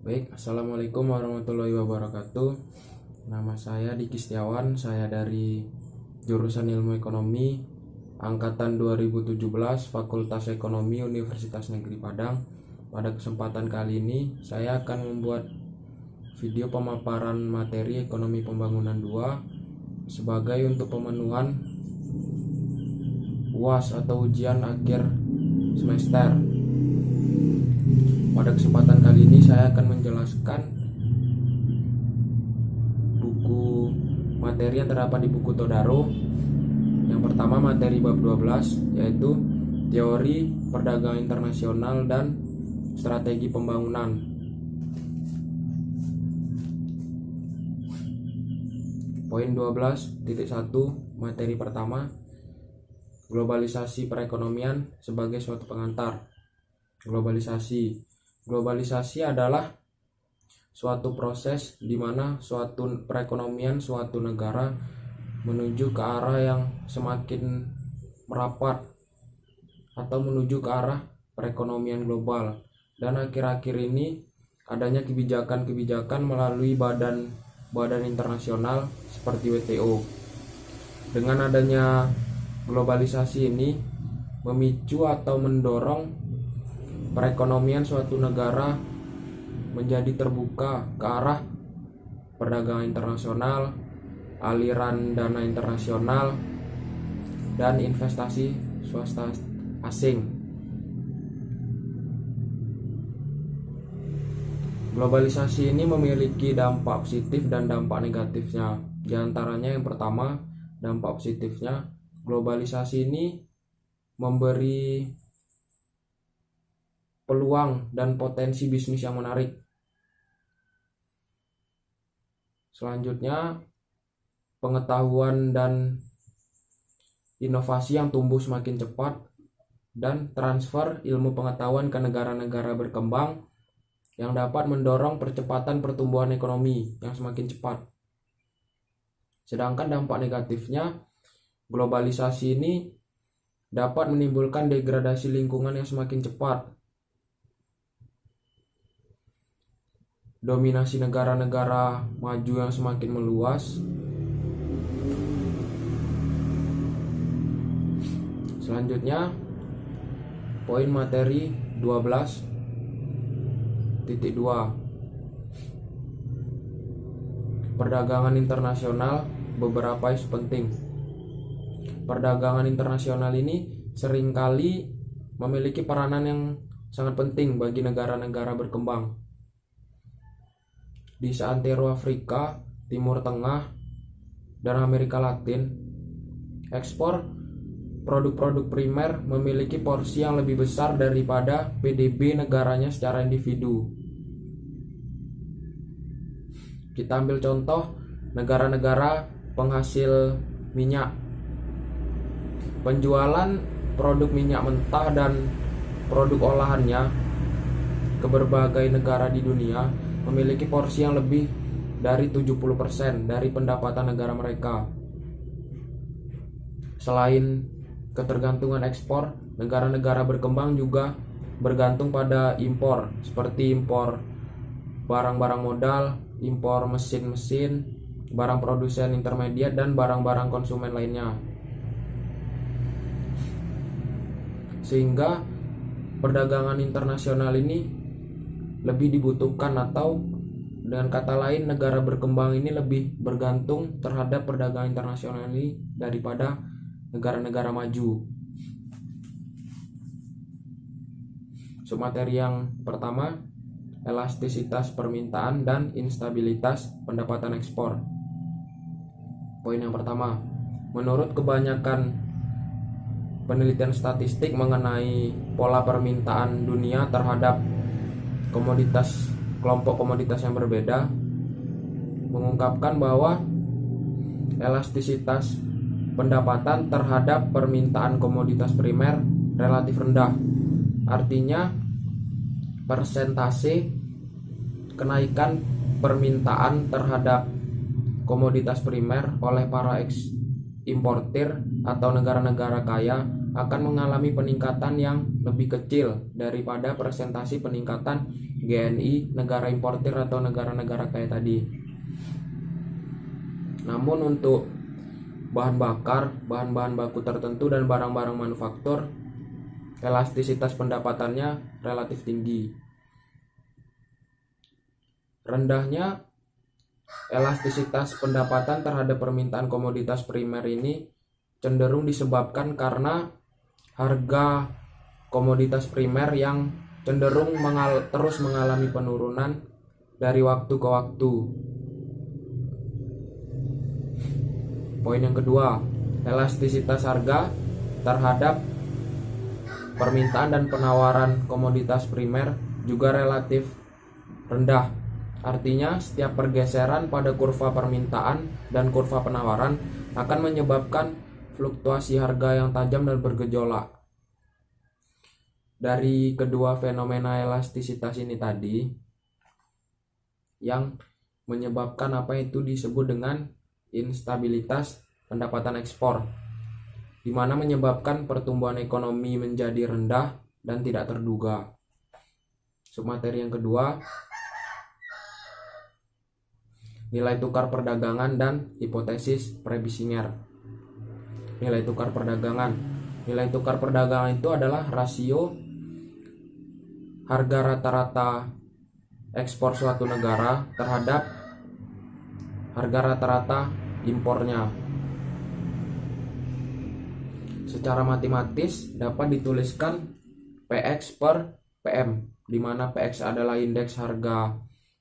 Baik, Assalamualaikum warahmatullahi wabarakatuh. Nama saya Diki Setiawan, saya dari jurusan Ilmu Ekonomi angkatan 2017 Fakultas Ekonomi Universitas Negeri Padang. Pada kesempatan kali ini saya akan membuat video pemaparan materi Ekonomi Pembangunan 2 sebagai untuk pemenuhan UAS atau ujian akhir semester. Pada kesempatan kali ini saya akan menjelaskan buku materi yang terdapat di buku Todaro. Yang pertama materi bab 12 yaitu teori perdagangan internasional dan strategi pembangunan. Poin 12.1 materi pertama, globalisasi perekonomian sebagai suatu pengantar. Globalisasi adalah suatu proses di mana suatu perekonomian suatu negara menuju ke arah yang semakin merapat atau menuju ke arah perekonomian global. Dan akhir-akhir ini adanya kebijakan-kebijakan melalui badan internasional seperti WTO. Dengan adanya globalisasi ini memicu atau mendorong perekonomian suatu negara menjadi terbuka ke arah perdagangan internasional, aliran dana internasional, dan investasi swasta asing. Globalisasi ini memiliki dampak positif dan dampak negatifnya. Di antaranya yang pertama, dampak positifnya, globalisasi ini memberi peluang dan potensi bisnis yang menarik. Selanjutnya, pengetahuan dan inovasi yang tumbuh semakin cepat dan transfer ilmu pengetahuan ke negara-negara berkembang yang dapat mendorong percepatan pertumbuhan ekonomi yang semakin cepat. Sedangkan dampak negatifnya, globalisasi ini dapat menimbulkan degradasi lingkungan yang semakin cepat. Dominasi negara-negara maju yang semakin meluas. Selanjutnya, poin materi 12.2 perdagangan internasional, beberapa isu penting. Perdagangan internasional ini seringkali memiliki peranan yang sangat penting bagi negara-negara berkembang. Di seantero Afrika, Timur Tengah, dan Amerika Latin, ekspor produk-produk primer memiliki porsi yang lebih besar daripada PDB negaranya secara individu. Kita ambil contoh negara-negara penghasil minyak. Penjualan produk minyak mentah dan produk olahannya ke berbagai negara di dunia memiliki porsi yang lebih dari 70% dari pendapatan negara mereka. Selain ketergantungan ekspor, negara-negara berkembang juga bergantung pada impor, seperti impor barang-barang modal, impor mesin-mesin, barang produsen intermediat, dan barang-barang konsumen lainnya. Sehingga perdagangan internasional ini lebih dibutuhkan, atau dengan kata lain negara berkembang ini lebih bergantung terhadap perdagangan internasional ini daripada negara-negara maju. Submateri yang pertama, elastisitas permintaan dan instabilitas pendapatan ekspor. Poin yang pertama, menurut kebanyakan penelitian statistik mengenai pola permintaan dunia terhadap kelompok komoditas yang berbeda, mengungkapkan bahwa elastisitas pendapatan terhadap permintaan komoditas primer relatif rendah. Artinya persentase kenaikan permintaan terhadap komoditas primer oleh para importir atau negara-negara kaya akan mengalami peningkatan yang lebih kecil daripada presentasi peningkatan GNI negara importir atau negara-negara kayak tadi. Namun untuk bahan bakar, bahan-bahan baku tertentu dan barang-barang manufaktur, elastisitas pendapatannya relatif tinggi. Rendahnya elastisitas pendapatan terhadap permintaan komoditas primer ini cenderung disebabkan karena harga komoditas primer yang cenderung terus mengalami penurunan dari waktu ke waktu. Poin yang kedua, elastisitas harga terhadap permintaan dan penawaran komoditas primer juga relatif rendah. Artinya, setiap pergeseran pada kurva permintaan dan kurva penawaran akan menyebabkan fluktuasi harga yang tajam dan bergejolak. Dari kedua fenomena elastisitas ini tadi, yang menyebabkan apa itu disebut dengan instabilitas pendapatan ekspor, di mana menyebabkan pertumbuhan ekonomi menjadi rendah dan tidak terduga. Submateri yang kedua, nilai tukar perdagangan dan hipotesis Prebissinger. Nilai tukar perdagangan. Nilai tukar perdagangan itu adalah rasio harga rata-rata ekspor suatu negara terhadap harga rata-rata impornya. Secara matematis dapat dituliskan PX per PM, di mana PX adalah indeks harga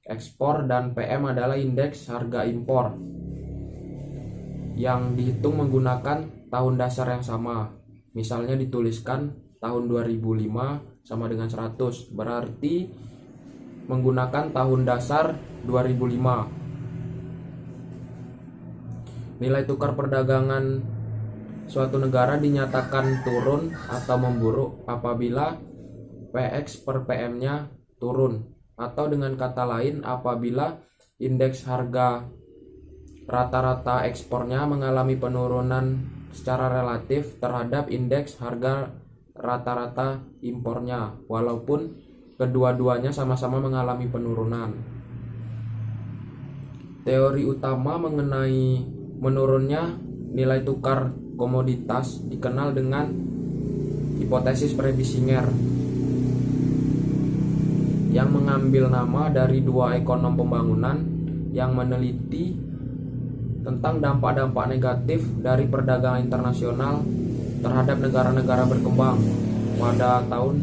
ekspor dan PM adalah indeks harga impor yang dihitung menggunakan tahun dasar yang sama. Misalnya dituliskan tahun 2005 sama dengan 100, berarti menggunakan tahun dasar 2005. Nilai tukar perdagangan suatu negara dinyatakan turun atau memburuk apabila PX per PM-nya turun, atau dengan kata lain apabila indeks harga rata-rata ekspornya mengalami penurunan secara relatif terhadap indeks harga rata-rata impornya, walaupun kedua-duanya sama-sama mengalami penurunan. Teori utama mengenai menurunnya nilai tukar komoditas dikenal dengan hipotesis Prebissinger, yang mengambil nama dari dua ekonom pembangunan yang meneliti tentang dampak-dampak negatif dari perdagangan internasional terhadap negara-negara berkembang pada tahun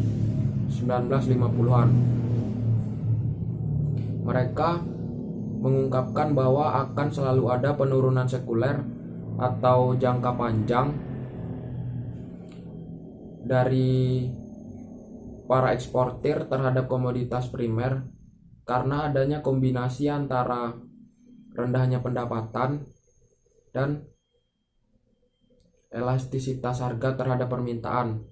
1950-an. Mereka mengungkapkan bahwa akan selalu ada penurunan sekuler atau jangka panjang dari para eksportir terhadap komoditas primer karena adanya kombinasi antara rendahnya pendapatan dan elastisitas harga terhadap permintaan.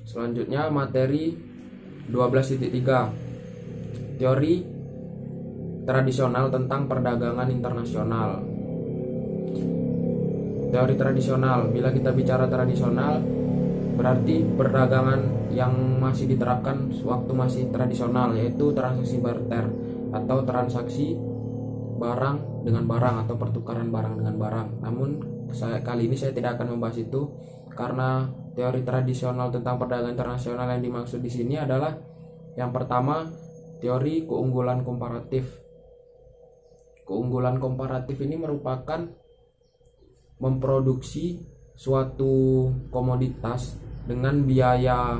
Selanjutnya materi 12.3, teori tradisional tentang perdagangan internasional. Teori tradisional, bila kita bicara tradisional, berarti perdagangan yang masih diterapkan waktu masih tradisional, yaitu transaksi barter atau transaksi barang dengan barang atau pertukaran barang dengan barang. Namun kali ini saya tidak akan membahas itu karena teori tradisional tentang perdagangan internasional yang dimaksud di sini adalah yang pertama, teori keunggulan komparatif. Keunggulan komparatif ini merupakan memproduksi suatu komoditas dengan biaya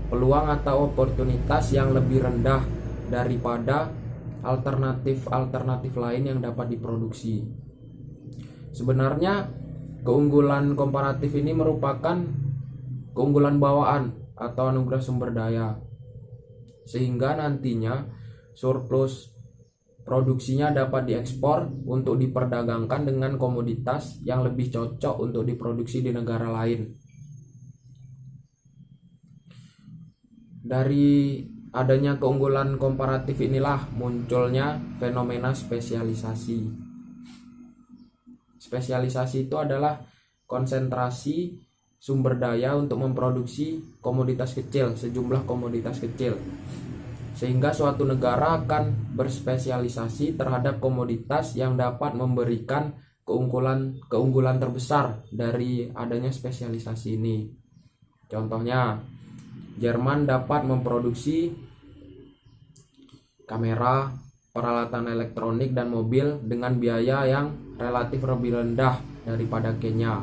peluang atau oportunitas yang lebih rendah daripada alternatif lain yang dapat diproduksi. Sebenarnya keunggulan komparatif ini merupakan keunggulan bawaan atau anugerah sumber daya, sehingga nantinya surplus produksinya dapat diekspor untuk diperdagangkan dengan komoditas yang lebih cocok untuk diproduksi di negara lain. Dari adanya keunggulan komparatif inilah munculnya fenomena spesialisasi. Spesialisasi itu adalah konsentrasi sumber daya untuk memproduksi komoditas kecil, sejumlah komoditas kecil. Sehingga suatu negara akan berspesialisasi terhadap komoditas yang dapat memberikan keunggulan terbesar dari adanya spesialisasi ini. Contohnya, Jerman dapat memproduksi kamera, peralatan elektronik, dan mobil dengan biaya yang relatif lebih rendah daripada Kenya.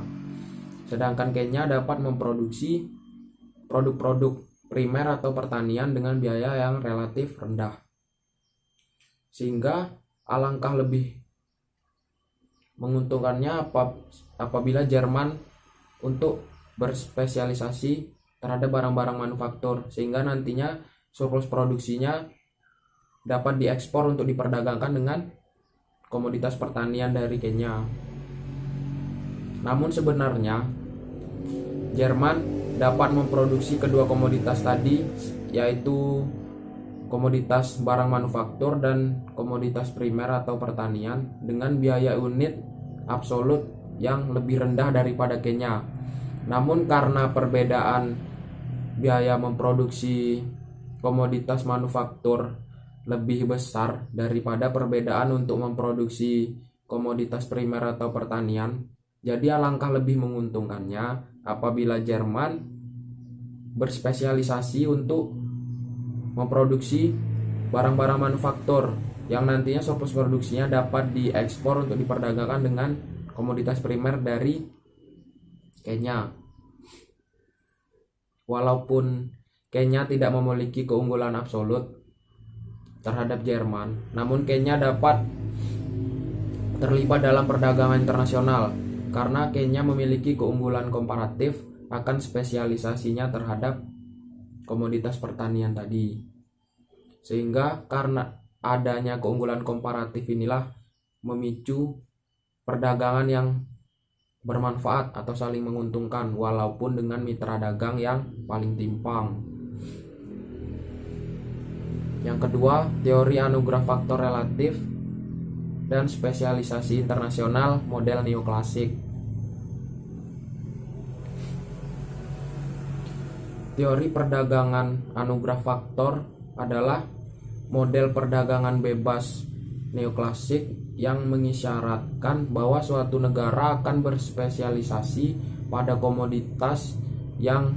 Sedangkan Kenya dapat memproduksi produk-produk primer atau pertanian dengan biaya yang relatif rendah. Sehingga alangkah lebih menguntungkannya apabila Jerman untuk berspesialisasi terhadap barang-barang manufaktur, sehingga nantinya surplus produksinya dapat diekspor untuk diperdagangkan dengan komoditas pertanian dari Kenya. Namun sebenarnya Jerman dapat memproduksi kedua komoditas tadi, yaitu komoditas barang manufaktur dan komoditas primer atau pertanian, dengan biaya unit absolut yang lebih rendah daripada Kenya. Namun karena perbedaan biaya memproduksi komoditas manufaktur lebih besar daripada perbedaan untuk memproduksi komoditas primer atau pertanian, jadi alangkah lebih menguntungkannya apabila Jerman berspesialisasi untuk memproduksi barang-barang manufaktur yang nantinya surplus produksinya dapat diekspor untuk diperdagangkan dengan komoditas primer dari Kenya. Walaupun Kenya tidak memiliki keunggulan absolut terhadap Jerman, namun Kenya dapat terlibat dalam perdagangan internasional karena Kenya memiliki keunggulan komparatif akan spesialisasinya terhadap komoditas pertanian tadi. Sehingga karena adanya keunggulan komparatif inilah memicu perdagangan yang bermanfaat atau saling menguntungkan walaupun dengan mitra dagang yang paling timpang. Yang kedua, teori anugerah faktor relatif dan spesialisasi internasional model neoklasik. Teori perdagangan anugerah faktor adalah model perdagangan bebas neoklasik yang mengisyaratkan bahwa suatu negara akan berspesialisasi pada komoditas yang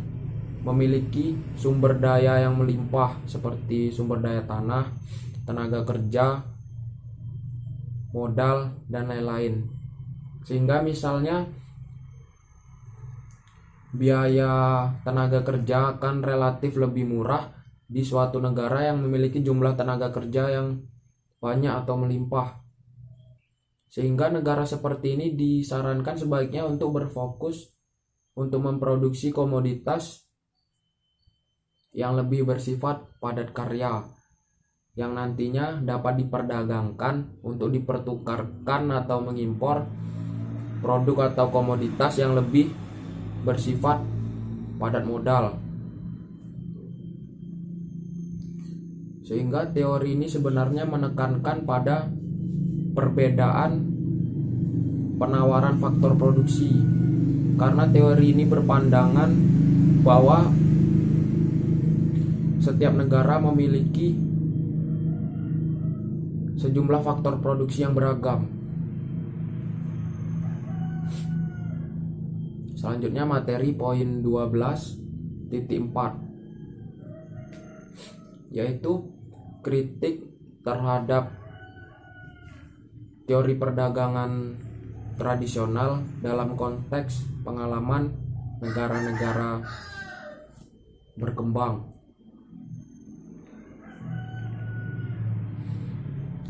memiliki sumber daya yang melimpah seperti sumber daya tanah, tenaga kerja, modal, dan lain-lain. Sehingga misalnya biaya tenaga kerja akan relatif lebih murah di suatu negara yang memiliki jumlah tenaga kerja yang banyak atau melimpah. Sehingga negara seperti ini disarankan sebaiknya untuk berfokus untuk memproduksi komoditas yang lebih bersifat padat karya, yang nantinya dapat diperdagangkan untuk dipertukarkan atau mengimpor produk atau komoditas yang lebih bersifat padat modal. Sehingga teori ini sebenarnya menekankan pada perbedaan penawaran faktor produksi, karena teori ini berpandangan bahwa setiap negara memiliki sejumlah faktor produksi yang beragam. Selanjutnya materi poin 12.4, yaitu kritik terhadap teori perdagangan tradisional dalam konteks pengalaman negara-negara berkembang.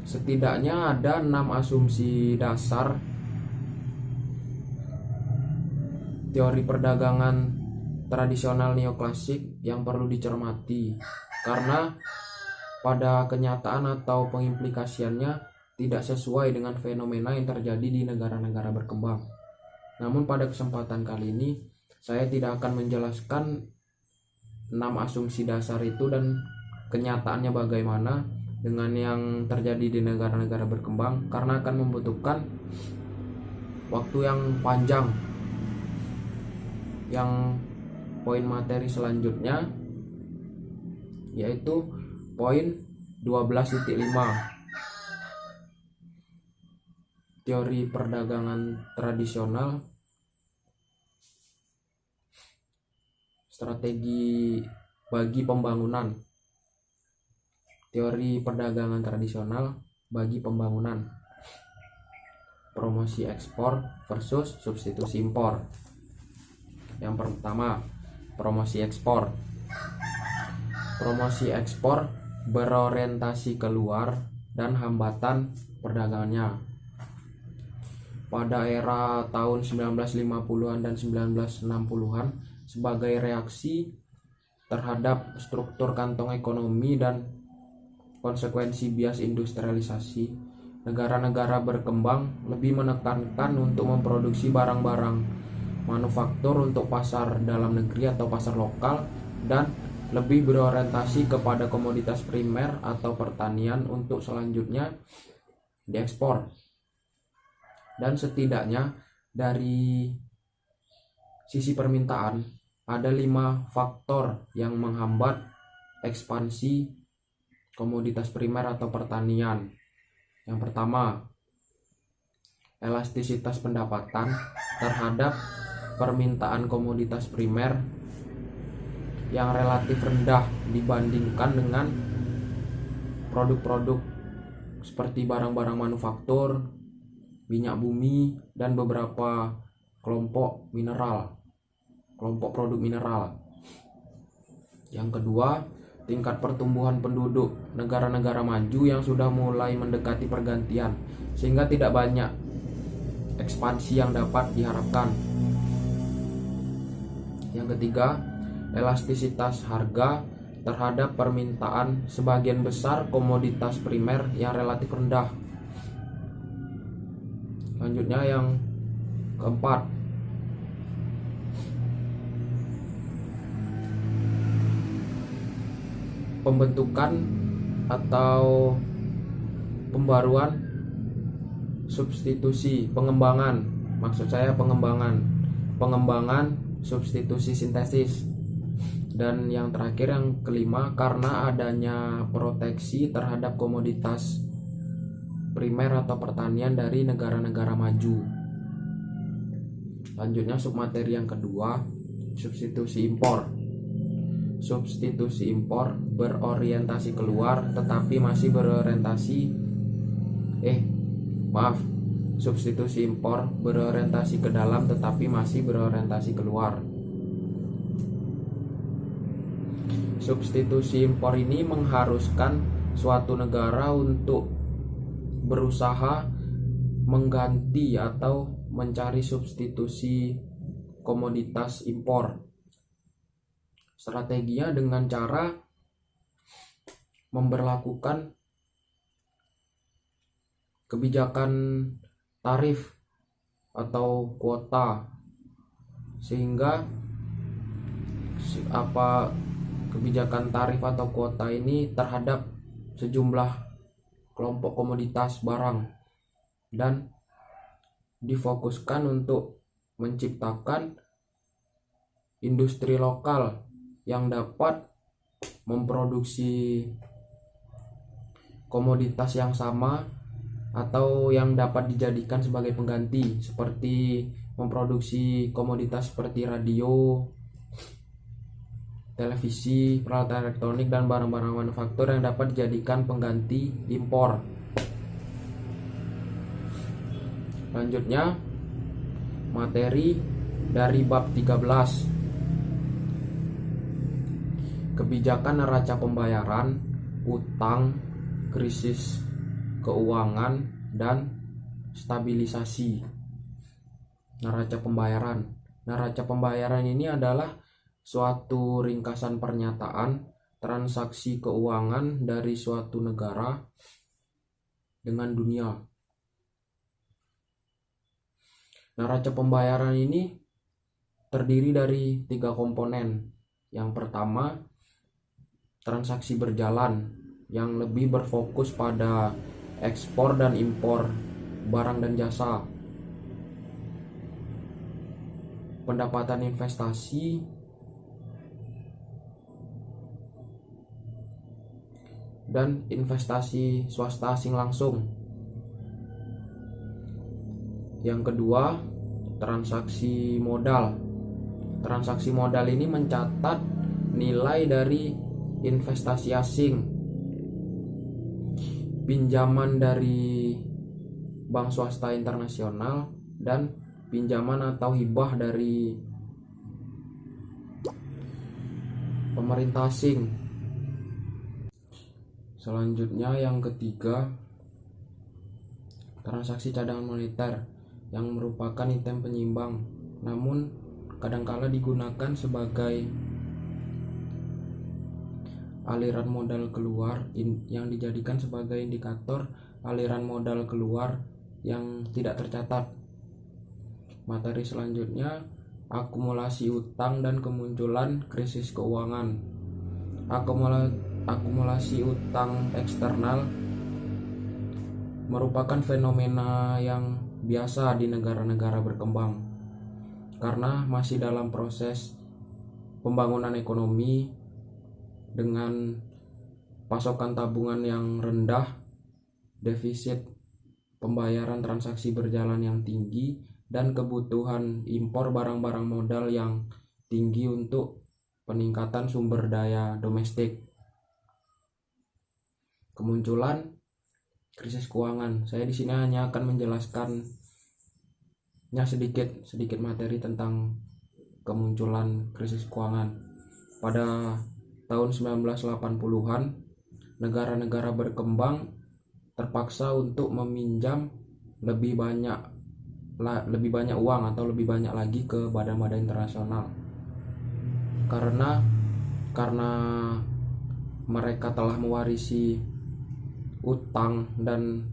Setidaknya ada 6 asumsi dasar teori perdagangan tradisional neoklasik yang perlu dicermati, karena pada kenyataan atau pengimplikasiannya tidak sesuai dengan fenomena yang terjadi di negara-negara berkembang. Namun pada kesempatan kali ini saya tidak akan menjelaskan 6 asumsi dasar itu dan kenyataannya bagaimana dengan yang terjadi di negara-negara berkembang, karena akan membutuhkan waktu yang panjang. Yang poin materi selanjutnya yaitu poin 12.5, teori perdagangan tradisional, strategi bagi pembangunan. Teori perdagangan tradisional bagi pembangunan, promosi ekspor versus substitusi impor. Yang pertama, promosi ekspor. Promosi ekspor berorientasi keluar dan hambatan perdagangannya. Pada era tahun 1950-an dan 1960-an, sebagai reaksi terhadap struktur kantong ekonomi dan konsekuensi bias industrialisasi, negara-negara berkembang lebih menekankan untuk memproduksi barang-barang manufaktur untuk pasar dalam negeri atau pasar lokal, dan lebih berorientasi kepada komoditas primer atau pertanian untuk selanjutnya diekspor. Dan setidaknya dari sisi permintaan ada 5 faktor yang menghambat ekspansi komoditas primer atau pertanian. Yang pertama, elastisitas pendapatan terhadap permintaan komoditas primer yang relatif rendah dibandingkan dengan produk-produk seperti barang-barang manufaktur, minyak bumi, dan beberapa kelompok produk mineral. Yang kedua, tingkat pertumbuhan penduduk negara-negara maju yang sudah mulai mendekati pergantian, sehingga tidak banyak ekspansi yang dapat diharapkan. Yang ketiga, elastisitas harga terhadap permintaan sebagian besar komoditas primer yang relatif rendah. Selanjutnya yang keempat, pembentukan atau pembaruan substitusi, pengembangan substitusi sintesis. Dan yang terakhir, yang kelima, karena adanya proteksi terhadap komoditas primer atau pertanian dari negara-negara maju. Lanjutnya submateri yang kedua, substitusi impor. Substitusi impor berorientasi keluar tetapi masih substitusi impor berorientasi ke dalam tetapi masih berorientasi keluar. Substitusi impor ini mengharuskan suatu negara untuk berusaha mengganti atau mencari substitusi komoditas impor. Strateginya dengan cara memberlakukan kebijakan tarif atau kuota, sehingga kebijakan tarif atau kuota ini terhadap sejumlah kelompok komoditas barang dan difokuskan untuk menciptakan industri lokal yang dapat memproduksi komoditas yang sama atau yang dapat dijadikan sebagai pengganti, seperti memproduksi komoditas seperti radio, televisi, peralatan elektronik, dan barang-barang manufaktur yang dapat dijadikan pengganti impor. Selanjutnya, materi dari bab 13, kebijakan neraca pembayaran, utang, krisis keuangan, dan stabilisasi. Neraca pembayaran ini adalah suatu ringkasan pernyataan transaksi keuangan dari suatu negara dengan dunia. Neraca pembayaran ini terdiri dari 3 komponen. Yang pertama, transaksi berjalan yang lebih berfokus pada ekspor dan impor barang dan jasa. pendapatan investasi, dan investasi swasta asing langsung. Yang kedua, transaksi modal. Transaksi modal ini mencatat nilai dari investasi asing, pinjaman dari bank swasta internasional, dan pinjaman atau hibah dari pemerintah asing. Selanjutnya yang ketiga, transaksi cadangan moneter yang merupakan item penyimbang, namun kadangkala digunakan sebagai aliran modal keluar yang dijadikan sebagai indikator aliran modal keluar yang tidak tercatat. Materi selanjutnya, akumulasi utang dan kemunculan krisis keuangan. Akumulasi utang eksternal merupakan fenomena yang biasa di negara-negara berkembang karena masih dalam proses pembangunan ekonomi dengan pasokan tabungan yang rendah, defisit pembayaran transaksi berjalan yang tinggi, dan kebutuhan impor barang-barang modal yang tinggi untuk peningkatan sumber daya domestik. Kemunculan krisis keuangan. Saya di sini hanya akan menjelaskannya sedikit materi tentang kemunculan krisis keuangan. Pada tahun 1980-an, negara-negara berkembang terpaksa untuk meminjam lebih banyak uang atau lebih banyak lagi ke badan-badan internasional karena mereka telah mewarisi utang dan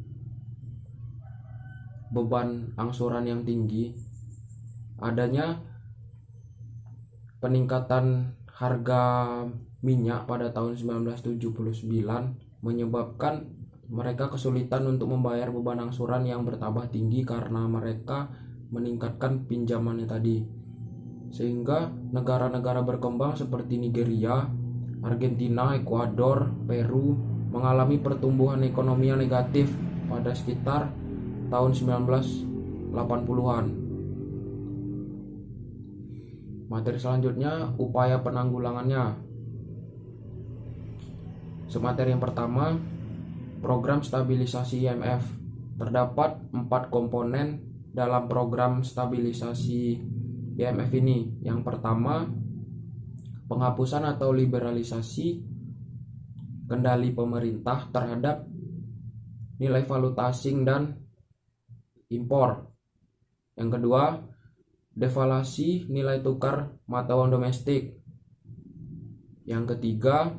beban angsuran yang tinggi. Adanya peningkatan harga minyak pada tahun 1979 menyebabkan mereka kesulitan untuk membayar beban angsuran yang bertambah tinggi karena mereka meningkatkan pinjamannya tadi. Sehingga negara-negara berkembang seperti Nigeria, Argentina, Ekuador, Peru mengalami pertumbuhan ekonomi yang negatif pada sekitar tahun 1980-an. Materi selanjutnya, upaya penanggulangannya. Materi yang pertama, program stabilisasi IMF. Terdapat 4 komponen dalam program stabilisasi IMF ini. Yang pertama, penghapusan atau liberalisasi kendali pemerintah terhadap nilai valuta asing dan impor. Yang kedua, devaluasi nilai tukar mata uang domestik. Yang ketiga,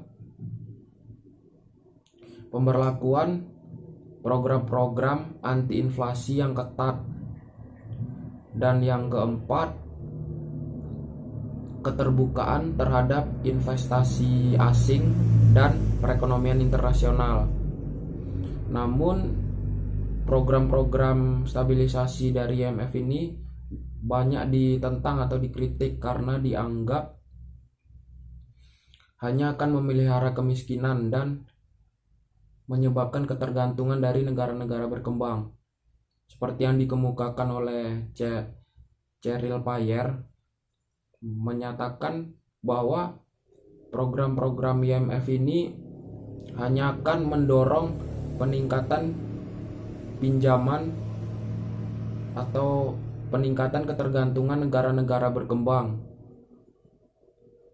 pemberlakuan program-program anti-inflasi yang ketat. Dan yang keempat, keterbukaan terhadap investasi asing dan perekonomian internasional. Namun, program-program stabilisasi dari IMF ini banyak ditentang atau dikritik karena dianggap hanya akan memelihara kemiskinan dan menyebabkan ketergantungan dari negara-negara berkembang. Seperti yang dikemukakan oleh Cheryl Payer, menyatakan bahwa program-program IMF ini hanya akan mendorong peningkatan pinjaman atau peningkatan ketergantungan negara-negara berkembang,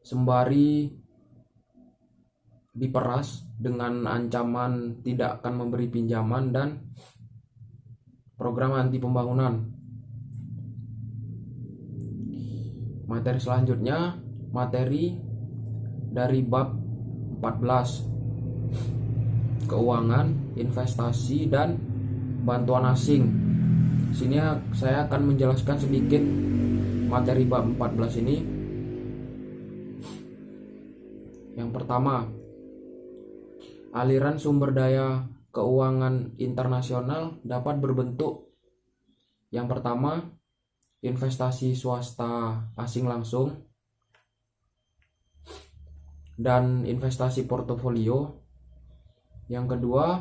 sembari diperas dengan ancaman tidak akan memberi pinjaman dan program anti pembangunan. Materi selanjutnya, materi dari bab 14, keuangan, investasi, dan bantuan asing. Sini saya akan menjelaskan sedikit materi bab 14 ini. Yang pertama, aliran sumber daya keuangan internasional dapat berbentuk. Yang pertama, investasi swasta asing langsung dan investasi portofolio. Yang kedua,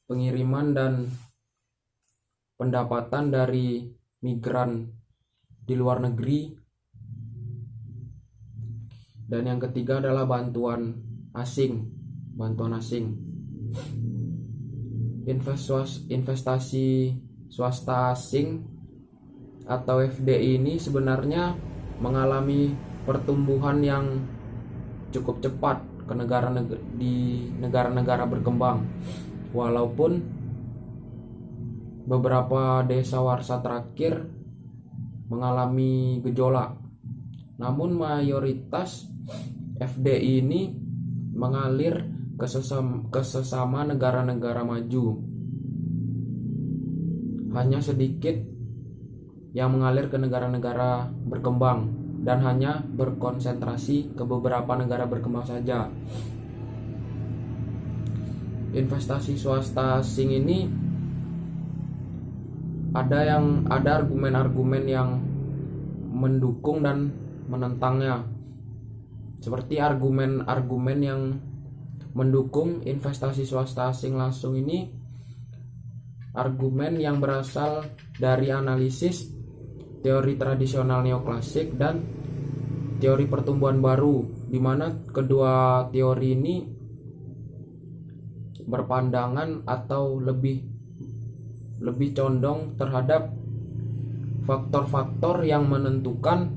pengiriman dan pendapatan dari migran di luar negeri. Dan yang ketiga adalah bantuan asing. Investasi swasta asing atau FDI ini sebenarnya mengalami pertumbuhan yang cukup cepat di negara-negara berkembang, walaupun beberapa desawarsa terakhir mengalami gejolak. Namun mayoritas FDI ini mengalir ke sesama negara-negara maju. Hanya sedikit yang mengalir ke negara-negara berkembang dan hanya berkonsentrasi ke beberapa negara berkembang saja. Investasi swasta asing ini ada argumen-argumen yang mendukung dan menentangnya. Seperti argumen-argumen yang mendukung investasi swasta asing langsung ini, argumen yang berasal dari analisis teori tradisional neoklasik dan teori pertumbuhan baru, di mana kedua teori ini berpandangan atau lebih condong terhadap faktor-faktor yang menentukan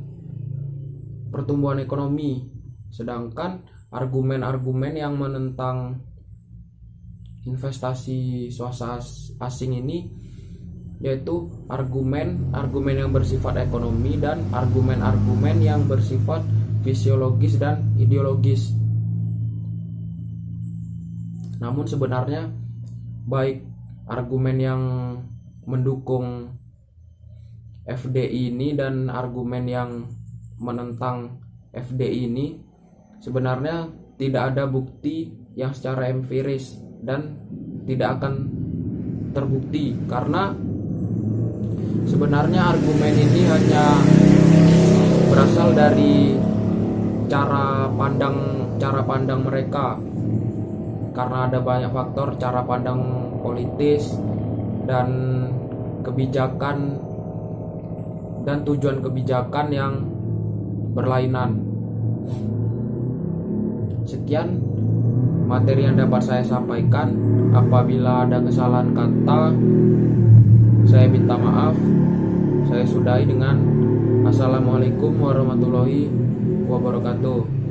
pertumbuhan ekonomi, sedangkan argumen-argumen yang menentang investasi swasta asing ini yaitu argumen yang bersifat ekonomi dan argumen-argumen yang bersifat fisiologis dan ideologis. Namun sebenarnya baik argumen yang mendukung FDI ini dan argumen yang menentang FDI ini sebenarnya tidak ada bukti yang secara empiris dan tidak akan terbukti, karena sebenarnya argumen ini hanya berasal dari cara pandang mereka, karena ada banyak faktor cara pandang politis dan kebijakan dan tujuan kebijakan yang berlainan. Sekian materi yang dapat saya sampaikan. Apabila ada kesalahan kata, saya minta maaf. Saya sudahi dengan Assalamualaikum warahmatullahi wabarakatuh.